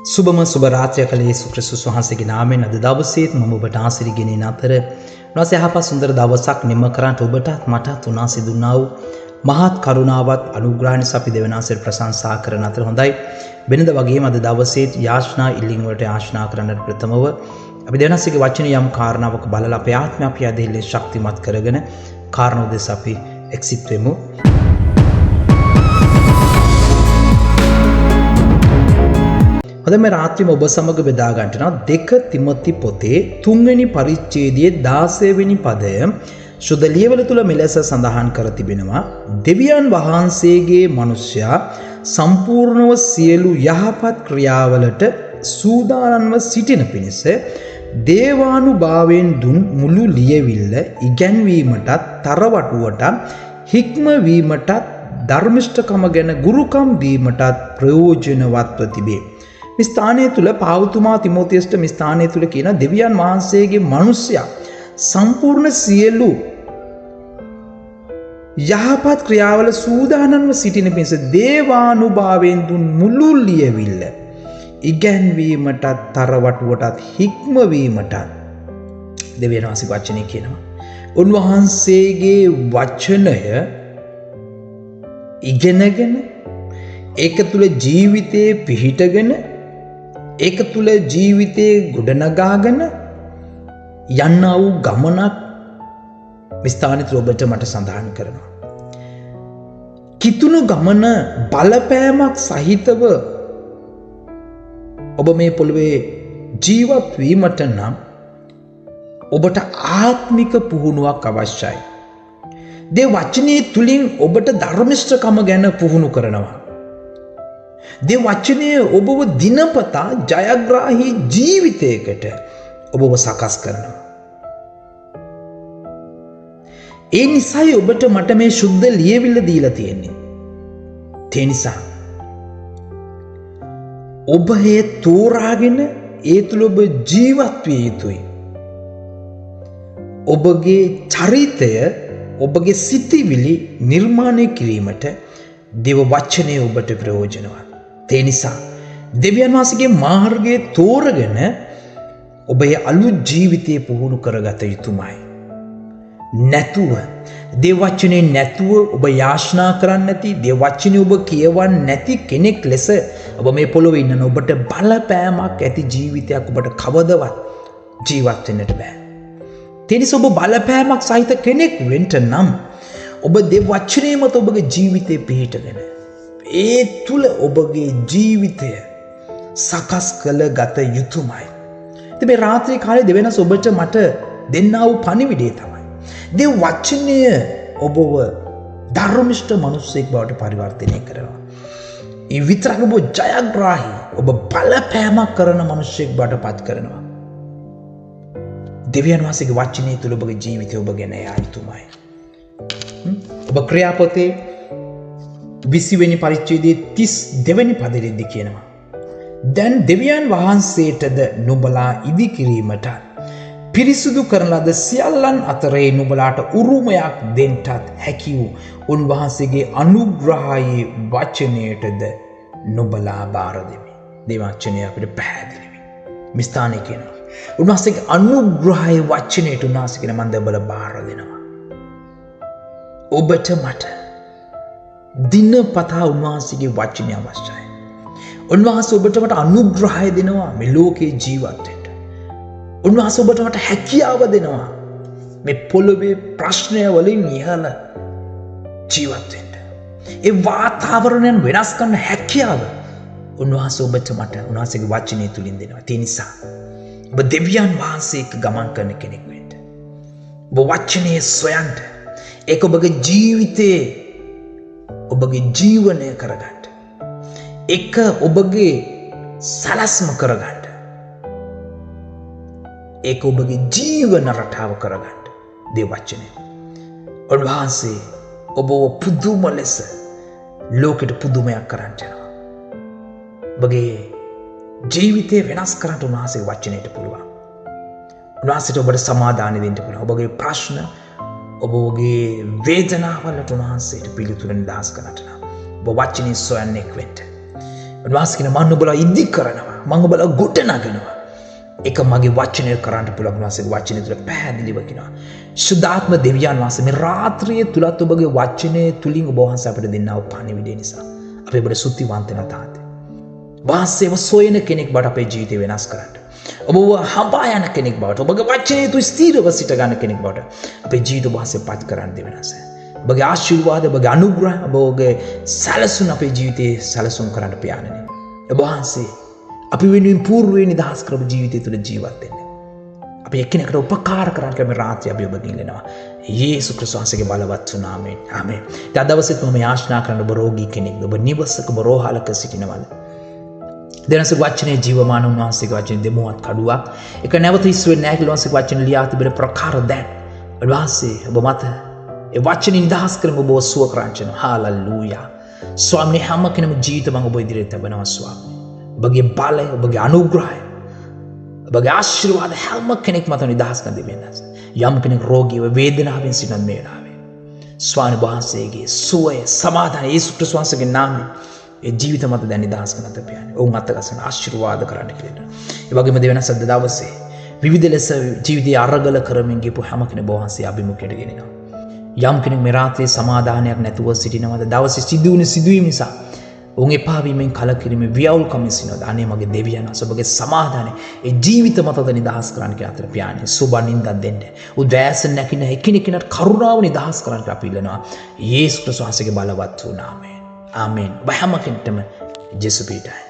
සුබම සුබ රාත්‍රිය කළ යේසුස් ක්‍රිස්තුස් වහන්සේගේ නාමයෙන් අද දවසේත් මම ඔබට ආශිර්වාද ගෙනින අතර උන්වහන්සේ යහපත් සුන්දර දවසක් නිම කරන්ට ඔබටත් මටත් උන්වහන්සේ දුන්නා වූ මහත් කරුණාවත් අනුග්‍රහය නිසා අපි දෙවියන්වහන්සේට ප්‍රශංසා කරන අතර හොඳයි වෙනද වගේම අද දවසේත් යාඥා ඉල්ලීම් වලට යාඥා කරන්නට ප්‍රථමව අපි දෙවියන්වහන්සේගේ වචනේ යම් කාරණාවක බලලා අපේ ආත්මය අපි අධිල්ලේ ශක්තිමත් කරගෙන කාරණා උදෙසා අපි එක්සිට් වෙමු. අද මේ රාත්‍රියම ඔබ සමග බෙදා ගන්නට දෙක තිමොති පොතේ 3 වෙනි පරිච්ඡේදයේ 16 වෙනි පදය සුද්ධ ලියවල තුල මෙලෙස සඳහන් කර තිබෙනවා. දෙවියන් වහන්සේගේ මිනිසයා සම්පූර්ණව සියලු යහපත් ක්‍රියාවලට සූදානම්ව සිටින පිණිස දේවානුභාවයෙන් දුන් මුළු ලියවිල්ල ඉගැන්වීමටත් තරවටුවටත් හික්මවීමටත් ධර්මිෂ්ඨකම ගැන ගුරුකම් දීමටත් ප්‍රයෝජනවත්ව තිබේ. මේ ස්ථානය තුල පාවුතුමා තිමෝතියස්ට මේ ස්ථානය තුල කියන දෙවියන් වහන්සේගේ මිනිසයා සම්පූර්ණ සියලු යහපත් ක්‍රියාවල සූදානම්ව සිටින පිණිස දේවානුභාවයෙන් දුන් මුළු ලියවිල්ල ඉගැන්වීමටත් තරවටුවටත් හික්මවීමටත් දෙවියන් වහන්සේ වචනේ කියනවා. උන්වහන්සේගේ වචනය ඉගෙනගෙන ඒක තුල ජීවිතේ පිහිටගෙන ඒක තුල ජීවිතේ ගොඩනගාගෙන යන්නා වූ ගමනක් විස්තාරිත ඔබට මට සඳහන් කරනවා. කිතුණු ගමන බලපෑමක් සහිතව ඔබ මේ පොළවේ ජීවත් වීමට නම් ඔබට ආත්මික පුහුණුවක් අවශ්‍යයි. දේ වචනේ තුලින් ඔබට ධර්මිෂ්ඨකම ගැන පුහුණු කරනවා. දේ වචනේ ඔබව දිනපතා ජයග්‍රාහී ජීවිතයකට ඔබව සකස් කරනවා. ඒ නිසායි ඔබට මට මේ සුද්ධ ලියවිල්ල දීලා තියෙන්නේ. ඒ නිසා ඔබ ඒ තෝරාගෙන ඒ තුල ඔබ ජීවත් විය යුතුයි. ඔබගේ චරිතය ඔබගේ සිතිවිලි නිර්මාණය කිරීමට දේව වචනය ඔබට ප්‍රයෝජනවත්. ඒ නිසා දෙවියන් වහන්සේගේ මාර්ගයේ තෝරගෙන ඔබේ අලුත් ජීවිතය පුහුණු කරගත යුතුමයි. නැතුව දේව වචනේ නැතුව ඔබ යාඥා කරන්නේ නැති දේව වචනේ ඔබ කියවන්නේ නැති කෙනෙක් ලෙස ඔබ මේ පොළොවේ ඉන්න ඔබට බලපෑමක් ඇති ජීවිතයක් ඔබට කවදවත් ජීවත් වෙන්නට බෑ. ඒ නිසා ඔබ බලපෑමක් සහිත කෙනෙක් වෙන්න නම් ඔබ දේව වචනේ මත ඔබගේ ජීවිතේ පිහිටගෙන ඒ තුල ඔබගේ ජීවිතය සකස් කළ ගත යුතුමයි. ඉතින් මේ රාත්‍රී කාලේ දෙවෙනස් ඔබට මට දෙන්නා වූ පණිවිඩය තමයි. දේව වචනය ඔබව ධර්මිෂ්ඨ මිනිසෙක් බවට පරිවර්තනය කරනවා. ඒ විතරක් ඔබ ජයග්‍රාහී ඔබ බලපෑමක් කරන මිනිසෙක් බවට පත් කරනවා. දෙවියන් වහන්සේගේ වචනය තුල ඔබගේ ජීවිතය ඔබ ගැන යා යුතුමයි. ඔබ ක්‍රියාපතේ 20 වෙනි පරිච්ඡේදයේ 32 වෙනි පදෙදි කියනවා. දැන් දෙවියන් වහන්සේටද නුඹලා ඉදි කිරීමට පිරිසුදු කරන ලද සියල්ලන් අතරේ නුඹලාට උරුමයක් දෙන්නටත් හැකි වූ උන්වහන්සේගේ අනුග්‍රහයේ වචනයටද නුඹලා බාර දෙමි. දේවචනය අපිට පැහැදිලිවි. මේ ස්ථානයේ කියනවා. උන්වහන්සේගේ අනුග්‍රහයේ වචනයට උන්වහන්සේ කියන මම දබල බාර දෙනවා. ඔබට මට දිනපතා උන්වහන්සේගේ වචනය අවශ්‍යයි. උන්වහන්සේ ඔබට මට අනුග්‍රහය දෙනවා මේ ලෝකේ ජීවත් වෙන්න. උන්වහන්සේ ඔබට මට හැකියාව දෙනවා මේ පොළොවේ ප්‍රශ්නය වලින් ඉහළ ජීවත් වෙන්න. ඒ වාතාවරණයන් වෙනස් කරන්න හැකියාව උන්වහන්සේ ඔබට මට උන්වහන්සේගේ වචනය තුලින් දෙනවා. ඒ නිසා ඔබ දෙවියන් වහන්සේ එක්ක ගමන් කරන කෙනෙක් වෙන්න. ඔබ වචනේ සොයන්න. ඒක ඔබගේ ජීවිතේ ඔබගේ ජීවනය කරගන්න. එක ඔබගේ සලස්ම කරගන්න. ඒක ඔබගේ ජීවන රටාව කරගන්න. දේව වචනය. උන්වහන්සේ ඔබව පුදුම ලෙස ලෝකෙට පුදුමයක් කරන්න යනවා. ඔබගේ ජීවිතය වෙනස් කරන්න උන්වහන්සේ වචනයට පුළුවන්. උන්වහන්සේට ඔබට සමාදානෙ දෙන්න පුළුවන්. ඔබගේ ප්‍රශ්න ඔබගේ වේදනාවලට උන්වහන්සේට පිළිතුරු නිදහස් කරන්නට නම් ඔබ වචනේ සොයන්නෙක් වෙන්න. උන්වහන්සේ කියන මම ඔබලා ඉදි කරනවා. මම ඔබලා ගොඩ නගනවා. ඒක මගේ වචනය කරන්න පුළුවන් වාසයේ වචනය තුළ පැහැදිලිව කියනවා. සුද්ධාත්ම දෙවියන් වහන්සේ මේ රාත්‍රියේ තුලත් ඔබගේ වචනය තුලින් ඔබ වහන්සේ අපිට දෙන්නා වූ පණිවිඩය නිසා අපි ඔබට ස්තුතිවන්ත වෙනවා තාත්තේ. වාසයව සොයන කෙනෙක් බවට අපේ ජීවිතය වෙනස් කරන්න. ඔබව හඹා යන කෙනෙක් බවට ඔබගේ වචනය තුල ස්ථිරව සිට ගන්න කෙනෙක් බවට අපේ ජීවිත වාසය පත් කරන්න දෙවෙනස. ඔබගේ ආශිර්වාද ඔබගේ අනුග්‍රහ ඔබගේ සැලසුම් අපේ ජීවිතේ සැලසුම් කරන්න පියාණනි. ඔබ වහන්සේ අපි වෙනුවෙන් పూర్වේ නිදහස් කරපු ජීවිතය තුළ ජීවත් වෙන්න. අපි එකිනෙකට උපකාර කරන්න කැමති රාත්‍රිය අපි ඔබ දිනනවා. යේසුස් ක්‍රිස්තුස් වහන්සේගේ බලවත් නාමයෙන්. ආමේන්. ඒ දවසෙත් මම යාචනා කරන ඔබ රෝගී කෙනෙක්ද ඔබ නිවසක ඔබ රෝහලක සිටිනවද? දෙනස වචනේ ජීවමාන උන්වහන්සේගේ වචනේ දෙමුවත් කඩුවක්. ඒක නැවත ඉස් වෙන්නේ නැහැ කියලා වහන්සේගේ වචනේ ලියා තිබෙන ප්‍රකාර දැන්. වහන්සේ ඔබ මත ඒ වචනේ නිදහස් කරම ඔබ සුව කරාංචන. හාලෙලූයා. ස්වාමී හැම කෙනෙකුගේ ජීවිත මම ඔබ ඉදිරියට තබනවා ස්වාමී. ඔබගේ බලය ඔබගේ අනුග්‍රහය ඔබගේ ආශිර්වාද හැම කෙනෙක් මත නිදහස් කර දෙවියන්ස. යම් කෙනෙක් රෝගීව වේදනාවෙන් සිටින මේ වෙලාවේ ස්වාමී වහන්සේගේ සුවය සමාදානය යේසුස් ක්‍රිස්තුස් වහන්සේගේ නාමයෙන් ඒ ජීවිත මත දැන් නිදහස් කරන තපියන්නේ. ඔවුන් අත්කසන ආශිර්වාද කරන්න කියලා. ඒ වගේම දෙවෙනි සද්ද දවසේ විවිධ ලෙස ජීවිතය අරගල කරමින් ගිහපු හැම කෙනෙක් වහන්සේ අභිමුඛයට ගෙනිනවා. යම් කෙනෙක් මේ රාත්‍රියේ සමාදානයක් නැතුව සිටිනවද දවසේ සිදුවුණු සිදුවීම් නිසා උන් එපා වීමෙන් කලකිරීමේ වියවුල්කමින් සිනෝද අනේ මගේ දෙවියන් වහන්සේ ඔබගේ සමාදානය ඒ ජීවිත මතද නිදහස් කරන්න කියලා අතර පියාණන් සුබනින්දක් දෙන්න. උදෑසන නැකින එකිනෙකට කරුණාව නිදහස් කරන්න අපි ඉල්ලනවා. යේසුස් ක්‍රිස්තුස් වහන්සේගේ බලවත් වූ නාමයෙන්. ආමේන්. බහැම කෙනෙක්ටම ජේසු පීඨයි.